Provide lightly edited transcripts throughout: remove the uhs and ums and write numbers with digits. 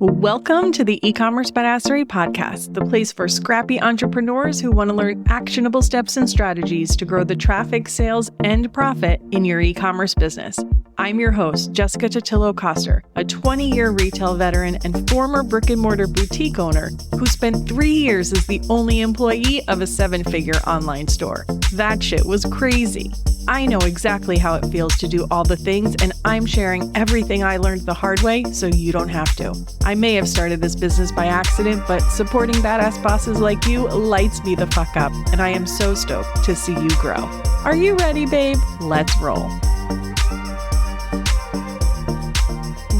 Welcome to the E-commerce Badassery Podcast, the place for scrappy entrepreneurs who want to learn actionable steps and strategies to grow the traffic, sales, and profit in your e-commerce business. I'm your host, Jessica Totillo-Coster, a 20-year retail veteran and former brick-and-mortar boutique owner who spent 3 years as the only employee of a 7-figure online store. That shit was crazy. I know exactly how it feels to do all the things, and I'm sharing everything I learned the hard way so you don't have to. I may have started this business by accident, but supporting badass bosses like you lights me the fuck up, and I am so stoked to see you grow. Are you ready, babe? Let's roll.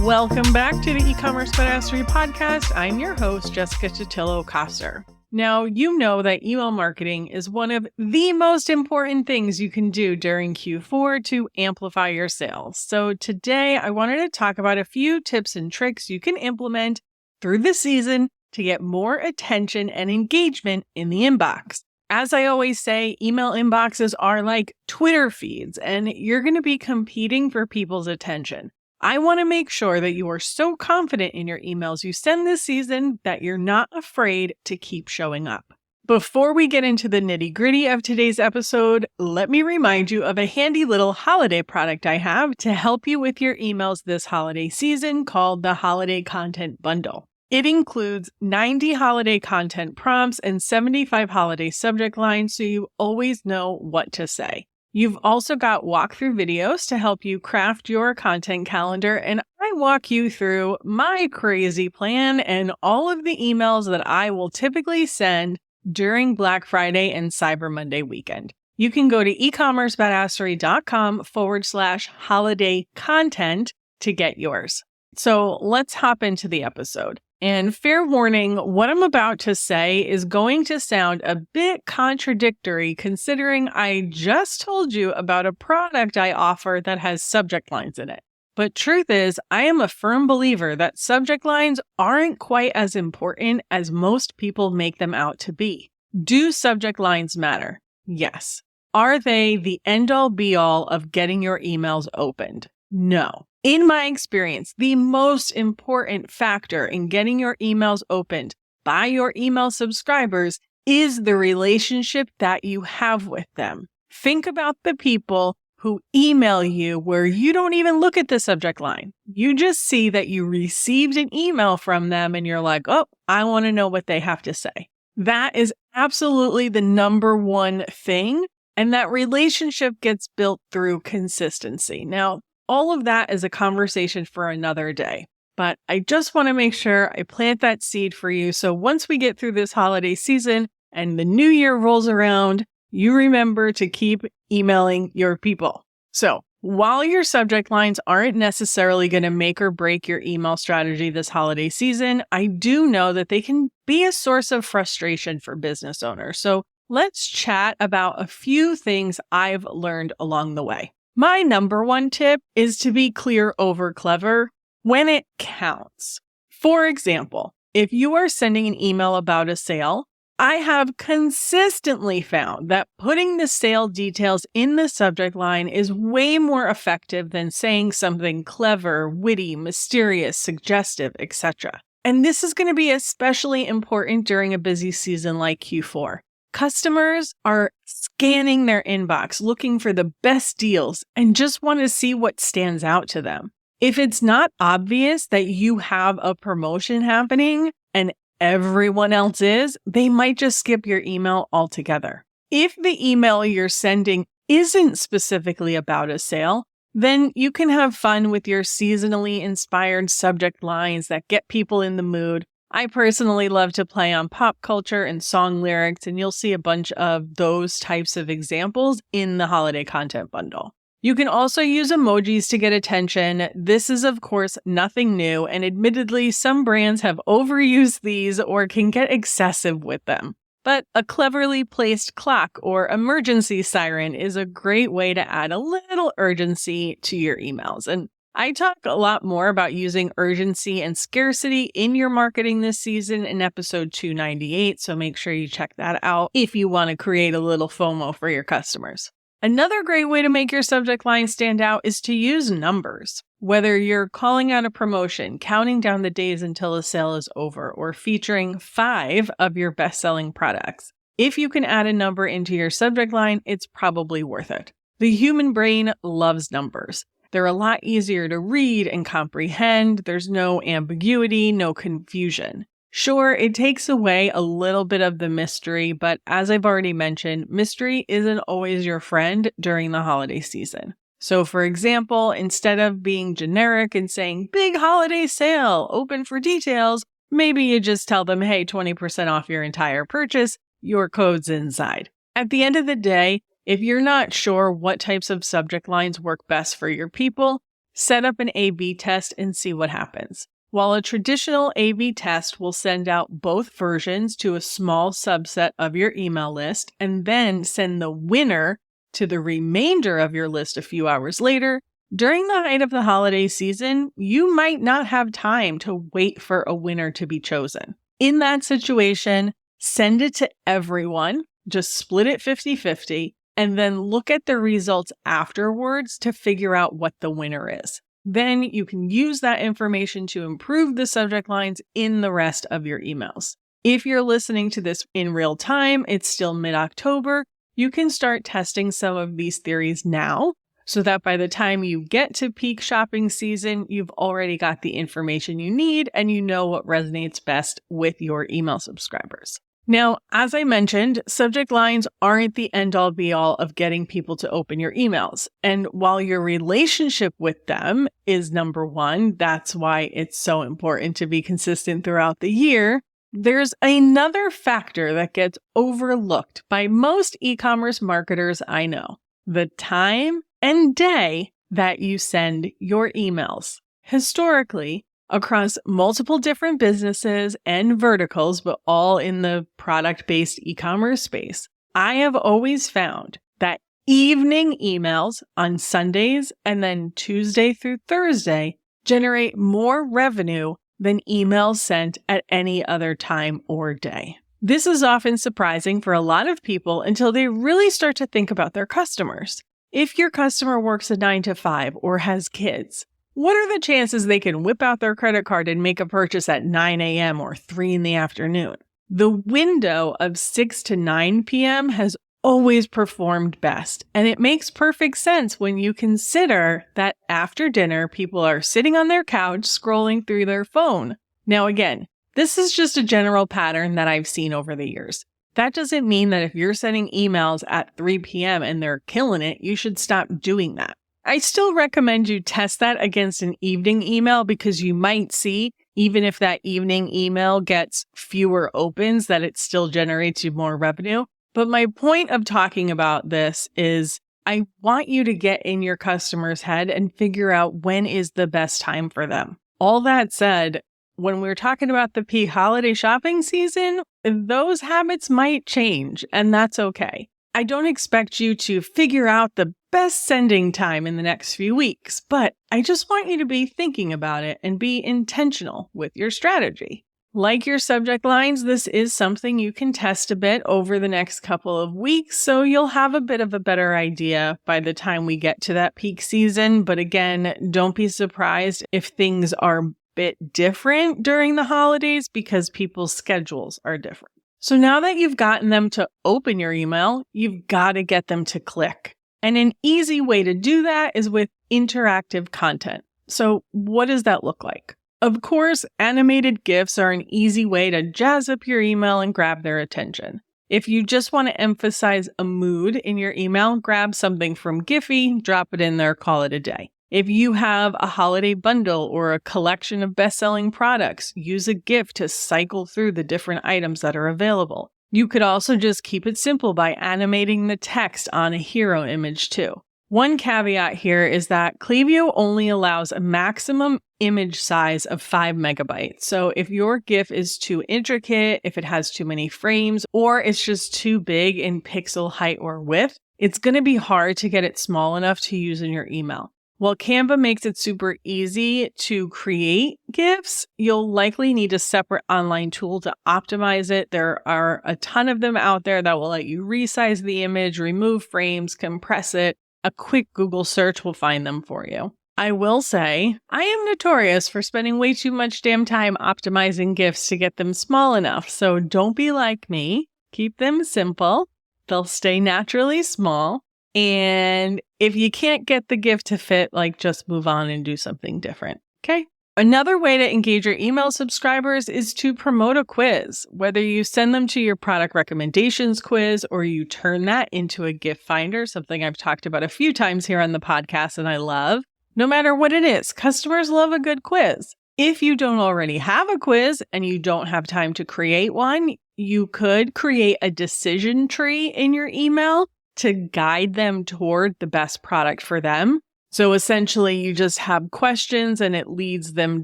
Welcome back to the E-commerce Badassery Podcast. I'm your host, Jessica Totillo-Coster. Now, you know that email marketing is one of the most important things you can do during Q4 to amplify your sales. So today, I wanted to talk about a few tips and tricks you can implement through the season to get more attention and engagement in the inbox. As I always say, email inboxes are like Twitter feeds, and you're going to be competing for people's attention. I want to make sure that you are so confident in your emails you send this season that you're not afraid to keep showing up. Before we get into the nitty-gritty of today's episode, let me remind you of a handy little holiday product I have to help you with your emails this holiday season called the Holiday Content Bundle. It includes 90 holiday content prompts and 75 holiday subject lines so you always know what to say. You've also got walkthrough videos to help you craft your content calendar, and I walk you through my crazy plan and all of the emails that I will typically send during Black Friday and Cyber Monday weekend. You can go to ecommercebadassery.com/holiday content to get yours. So let's hop into the episode. And fair warning, what I'm about to say is going to sound a bit contradictory considering I just told you about a product I offer that has subject lines in it. But truth is, I am a firm believer that subject lines aren't quite as important as most people make them out to be. Do subject lines matter? Yes. Are they the end-all be-all of getting your emails opened? No. In my experience, the most important factor in getting your emails opened by your email subscribers is the relationship that you have with them. Think about the people who email you where you don't even look at the subject line. You just see that you received an email from them and you're like, oh, I want to know what they have to say. That is absolutely the number one thing. And that relationship gets built through consistency. Now, all of that is a conversation for another day, but I just want to make sure I plant that seed for you. So once we get through this holiday season and the new year rolls around, you remember to keep emailing your people. So while your subject lines aren't necessarily going to make or break your email strategy this holiday season, I do know that they can be a source of frustration for business owners. So let's chat about a few things I've learned along the way. My number one tip is to be clear over clever when it counts. For example, if you are sending an email about a sale, I have consistently found that putting the sale details in the subject line is way more effective than saying something clever, witty, mysterious, suggestive, etc. And this is going to be especially important during a busy season like Q4. Customers are scanning their inbox, looking for the best deals, and just want to see what stands out to them. If it's not obvious that you have a promotion happening and everyone else is, they might just skip your email altogether. If the email you're sending isn't specifically about a sale, then you can have fun with your seasonally inspired subject lines that get people in the mood. I personally love to play on pop culture and song lyrics, and you'll see a bunch of those types of examples in the Holiday Content Bundle. You can also use emojis to get attention. This is, of course, nothing new, and admittedly, some brands have overused these or can get excessive with them. But a cleverly placed clock or emergency siren is a great way to add a little urgency to your emails. And I talk a lot more about using urgency and scarcity in your marketing this season in episode 298, so make sure you check that out if you want to create a little FOMO for your customers. Another great way to make your subject line stand out is to use numbers. Whether you're calling out a promotion, counting down the days until a sale is over, or featuring 5 of your best-selling products. If you can add a number into your subject line, it's probably worth it. The human brain loves numbers. They're a lot easier to read and comprehend. There's no ambiguity, no confusion. Sure, it takes away a little bit of the mystery, but as I've already mentioned, mystery isn't always your friend during the holiday season. So for example, instead of being generic and saying, big holiday sale, open for details, maybe you just tell them, hey, 20% off your entire purchase, your code's inside. At the end of the day, if you're not sure what types of subject lines work best for your people, set up an A/B test and see what happens. While a traditional A/B test will send out both versions to a small subset of your email list and then send the winner to the remainder of your list a few hours later, during the height of the holiday season, you might not have time to wait for a winner to be chosen. In that situation, send it to everyone, just split it 50-50, and then look at the results afterwards to figure out what the winner is. Then you can use that information to improve the subject lines in the rest of your emails. If you're listening to this in real time, it's still mid-October, you can start testing some of these theories now so that by the time you get to peak shopping season, you've already got the information you need and you know what resonates best with your email subscribers. Now, as I mentioned, subject lines aren't the end-all be-all of getting people to open your emails. And while your relationship with them is number one, that's why it's so important to be consistent throughout the year, there's another factor that gets overlooked by most e-commerce marketers I know: the time and day that you send your emails. Historically, across multiple different businesses and verticals, but all in the product-based e-commerce space, I have always found that evening emails on Sundays and then Tuesday through Thursday generate more revenue than emails sent at any other time or day. This is often surprising for a lot of people until they really start to think about their customers. If your customer works a 9-to-5 or has kids, what are the chances they can whip out their credit card and make a purchase at 9 a.m. or 3 in the afternoon? The window of 6 to 9 p.m. has always performed best, and it makes perfect sense when you consider that after dinner, people are sitting on their couch scrolling through their phone. Now again, this is just a general pattern that I've seen over the years. That doesn't mean that if you're sending emails at 3 p.m. and they're killing it, you should stop doing that. I still recommend you test that against an evening email because you might see, even if that evening email gets fewer opens, that it still generates you more revenue. But my point of talking about this is I want you to get in your customer's head and figure out when is the best time for them. All that said, when we're talking about the peak holiday shopping season, those habits might change, and that's okay. I don't expect you to figure out the best sending time in the next few weeks, but I just want you to be thinking about it and be intentional with your strategy. Like your subject lines, this is something you can test a bit over the next couple of weeks, so you'll have a bit of a better idea by the time we get to that peak season. But again, don't be surprised if things are a bit different during the holidays because people's schedules are different. So now that you've gotten them to open your email, you've got to get them to click. And an easy way to do that is with interactive content. So what does that look like? Of course, animated GIFs are an easy way to jazz up your email and grab their attention. If you just want to emphasize a mood in your email, grab something from Giphy, drop it in there, call it a day. If you have a holiday bundle or a collection of best-selling products, use a GIF to cycle through the different items that are available. You could also just keep it simple by animating the text on a hero image too. One caveat here is that Klaviyo only allows a maximum image size of 5 megabytes. So if your GIF is too intricate, if it has too many frames, or it's just too big in pixel height or width, it's going to be hard to get it small enough to use in your email. While Canva makes it super easy to create GIFs, you'll likely need a separate online tool to optimize it. There are a ton of them out there that will let you resize the image, remove frames, compress it. A quick Google search will find them for you. I will say, I am notorious for spending way too much damn time optimizing GIFs to get them small enough, so don't be like me. Keep them simple. They'll stay naturally small. And if you can't get the GIF to fit, just move on and do something different. Okay. Another way to engage your email subscribers is to promote a quiz. Whether you send them to your product recommendations quiz or you turn that into a GIF finder, something I've talked about a few times here on the podcast and I love. No matter what it is, customers love a good quiz. If you don't already have a quiz and you don't have time to create one, you could create a decision tree in your email to guide them toward the best product for them. So essentially, you just have questions and it leads them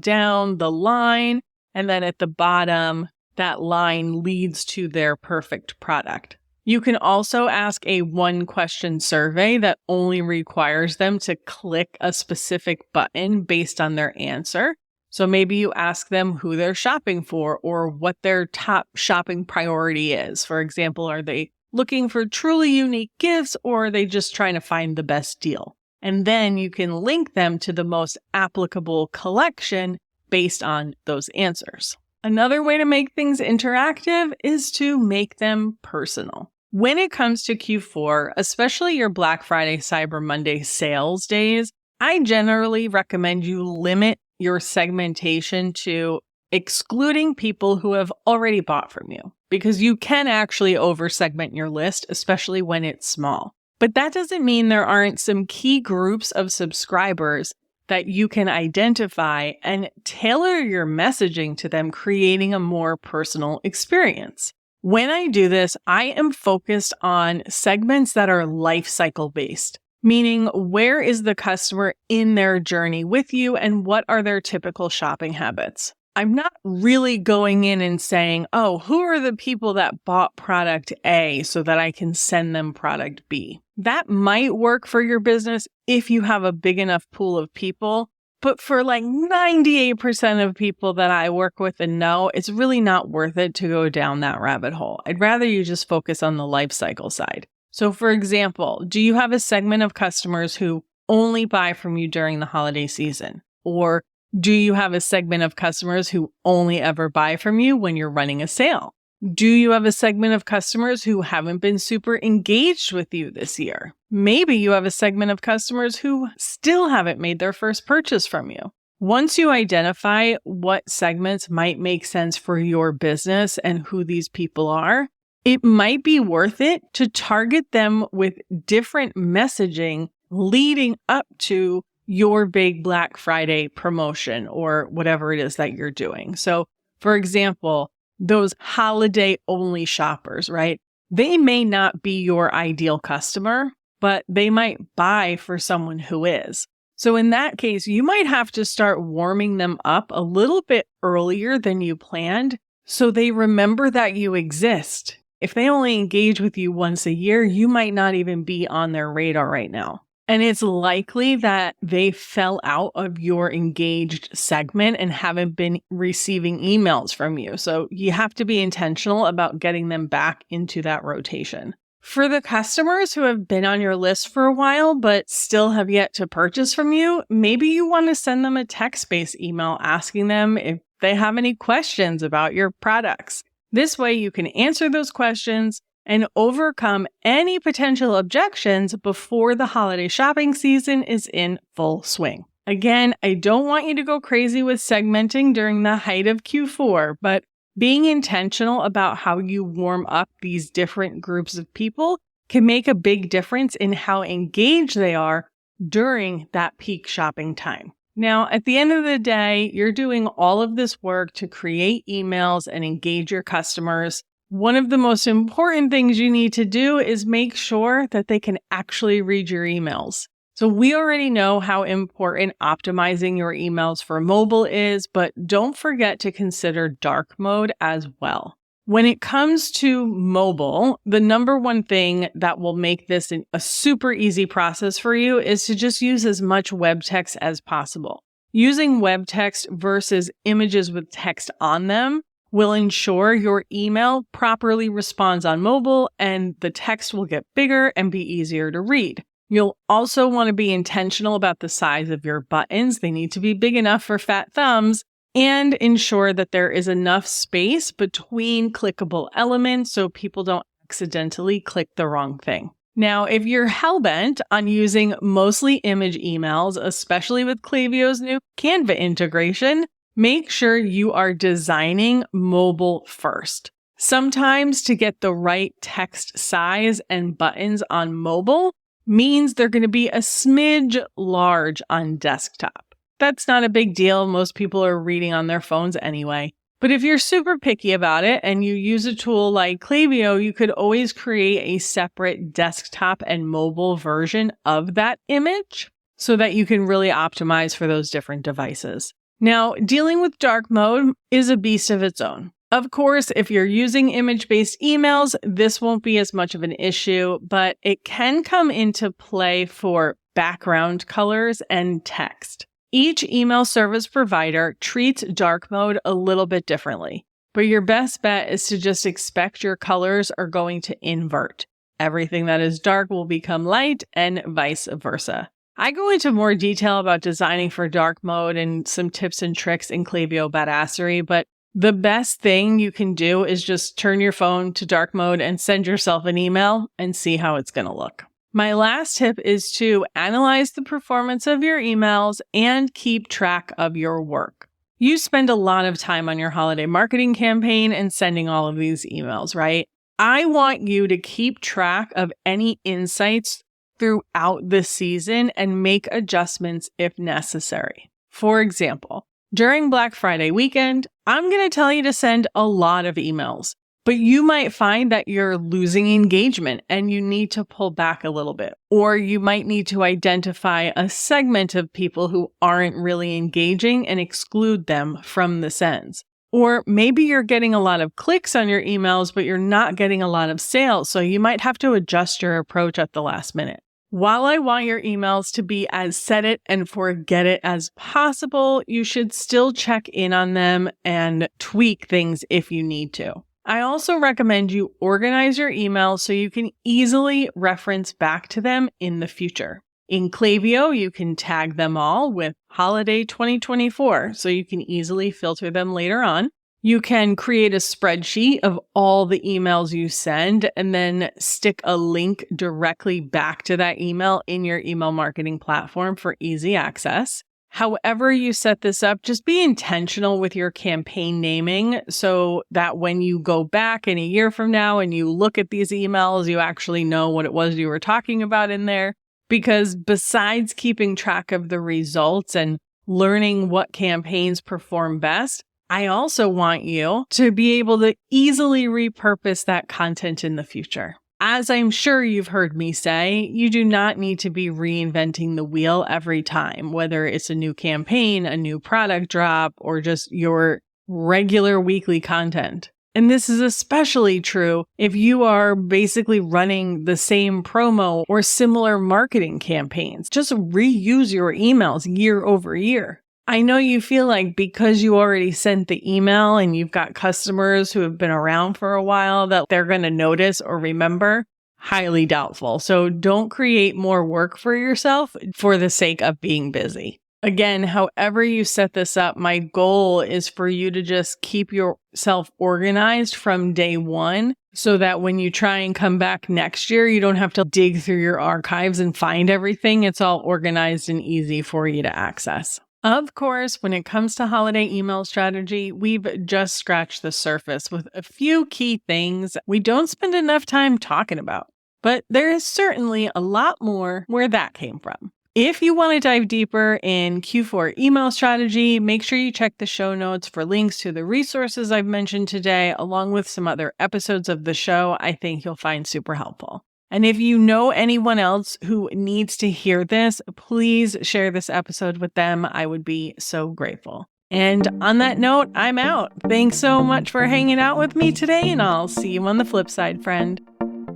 down the line. And then at the bottom, that line leads to their perfect product. You can also ask a one-question survey that only requires them to click a specific button based on their answer. So maybe you ask them who they're shopping for or what their top shopping priority is. For example, are they looking for truly unique gifts or are they just trying to find the best deal? And then you can link them to the most applicable collection based on those answers. Another way to make things interactive is to make them personal. When it comes to Q4, especially your Black Friday, Cyber Monday sales days, I generally recommend you limit your segmentation to excluding people who have already bought from you, because you can actually over-segment your list, especially when it's small. But that doesn't mean there aren't some key groups of subscribers that you can identify and tailor your messaging to them, creating a more personal experience. When I do this, I am focused on segments that are life cycle based, meaning where is the customer in their journey with you and what are their typical shopping habits? I'm not really going in and saying, oh, who are the people that bought product A so that I can send them product B? That might work for your business if you have a big enough pool of people. But for 98% of people that I work with and know, it's really not worth it to go down that rabbit hole. I'd rather you just focus on the life cycle side. So for example, do you have a segment of customers who only buy from you during the holiday season? Or do you have a segment of customers who only ever buy from you when you're running a sale? Do you have a segment of customers who haven't been super engaged with you this year? Maybe you have a segment of customers who still haven't made their first purchase from you. Once you identify what segments might make sense for your business and who these people are, it might be worth it to target them with different messaging leading up to your big Black Friday promotion or whatever it is that you're doing. So, for example, those holiday only shoppers, right? They may not be your ideal customer, but they might buy for someone who is. So in that case, you might have to start warming them up a little bit earlier than you planned so they remember that you exist. If they only engage with you once a year, you might not even be on their radar right now. And it's likely that they fell out of your engaged segment and haven't been receiving emails from you. So you have to be intentional about getting them back into that rotation. For the customers who have been on your list for a while but still have yet to purchase from you, maybe you want to send them a text-based email asking them if they have any questions about your products. This way you can answer those questions and overcome any potential objections before the holiday shopping season is in full swing. Again, I don't want you to go crazy with segmenting during the height of Q4, but being intentional about how you warm up these different groups of people can make a big difference in how engaged they are during that peak shopping time. Now, at the end of the day, you're doing all of this work to create emails and engage your customers. One of the most important things you need to do is make sure that they can actually read your emails. So we already know how important optimizing your emails for mobile is, but don't forget to consider dark mode as well. When it comes to mobile, the number one thing that will make this a super easy process for you is to just use as much web text as possible. Using web text versus images with text on them will ensure your email properly responds on mobile and the text will get bigger and be easier to read. You'll also want to be intentional about the size of your buttons. They need to be big enough for fat thumbs, and ensure that there is enough space between clickable elements so people don't accidentally click the wrong thing. Now, if you're hellbent on using mostly image emails, especially with Klaviyo's new Canva integration, make sure you are designing mobile first. Sometimes to get the right text size and buttons on mobile means they're going to be a smidge large on desktop. That's not a big deal. Most people are reading on their phones anyway. But if you're super picky about it and you use a tool like Klaviyo, you could always create a separate desktop and mobile version of that image so that you can really optimize for those different devices. Now, dealing with dark mode is a beast of its own. Of course, if you're using image-based emails, this won't be as much of an issue, but it can come into play for background colors and text. Each email service provider treats dark mode a little bit differently, but your best bet is to just expect your colors are going to invert. Everything that is dark will become light and vice versa. I go into more detail about designing for dark mode and some tips and tricks in Klaviyo Badassery, but the best thing you can do is just turn your phone to dark mode and send yourself an email and see how it's going to look. My last tip is to analyze the performance of your emails and keep track of your work. You spend a lot of time on your holiday marketing campaign and sending all of these emails, right? I want you to keep track of any insights throughout the season and make adjustments if necessary. For example, during Black Friday weekend, I'm going to tell you to send a lot of emails. But you might find that you're losing engagement and you need to pull back a little bit. Or you might need to identify a segment of people who aren't really engaging and exclude them from the sends. Or maybe you're getting a lot of clicks on your emails, but you're not getting a lot of sales. So you might have to adjust your approach at the last minute. While I want your emails to be as set it and forget it as possible, you should still check in on them and tweak things if you need to. I also recommend you organize your emails so you can easily reference back to them in the future. In Klaviyo, you can tag them all with Holiday 2024 so you can easily filter them later on. You can create a spreadsheet of all the emails you send and then stick a link directly back to that email in your email marketing platform for easy access. However you set this up, just be intentional with your campaign naming so that when you go back in a year from now and you look at these emails, you actually know what it was you were talking about in there. Because besides keeping track of the results and learning what campaigns perform best, I also want you to be able to easily repurpose that content in the future. As I'm sure you've heard me say, you do not need to be reinventing the wheel every time, whether it's a new campaign, a new product drop, or just your regular weekly content. And this is especially true if you are basically running the same promo or similar marketing campaigns. Just reuse your emails year over year. I know you feel like because you already sent the email and you've got customers who have been around for a while that they're going to notice or remember. Highly doubtful. So don't create more work for yourself for the sake of being busy. Again, however you set this up, my goal is for you to just keep yourself organized from day one so that when you try and come back next year, you don't have to dig through your archives and find everything. It's all organized and easy for you to access. Of course, when it comes to holiday email strategy, we've just scratched the surface with a few key things we don't spend enough time talking about. But there is certainly a lot more where that came from. If you want to dive deeper in Q4 email strategy, make sure you check the show notes for links to the resources I've mentioned today, along with some other episodes of the show I think you'll find super helpful. And if you know anyone else who needs to hear this, please share this episode with them. I would be so grateful. And on that note, I'm out. Thanks so much for hanging out with me today, and I'll see you on the flip side, friend.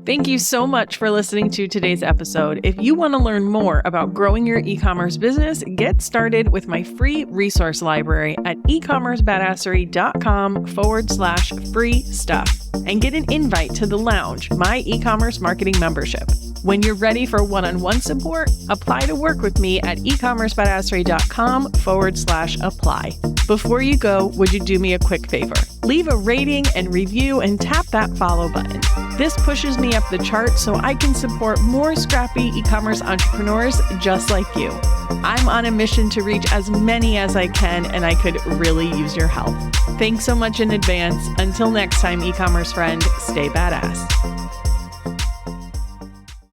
Thank you so much for listening to today's episode. If you want to learn more about growing your e-commerce business, get started with my free resource library at ecommercebadassery.com/free stuff and get an invite to the Lounge, my e-commerce marketing membership. When you're ready for one-on-one support, apply to work with me at ecommercebadassery.com/apply. Before you go, would you do me a quick favor? Leave a rating and review and tap that follow button. This pushes me up the chart so I can support more scrappy e-commerce entrepreneurs just like you. I'm on a mission to reach as many as I can, and I could really use your help. Thanks so much in advance. Until next time, e-commerce friend, stay badass.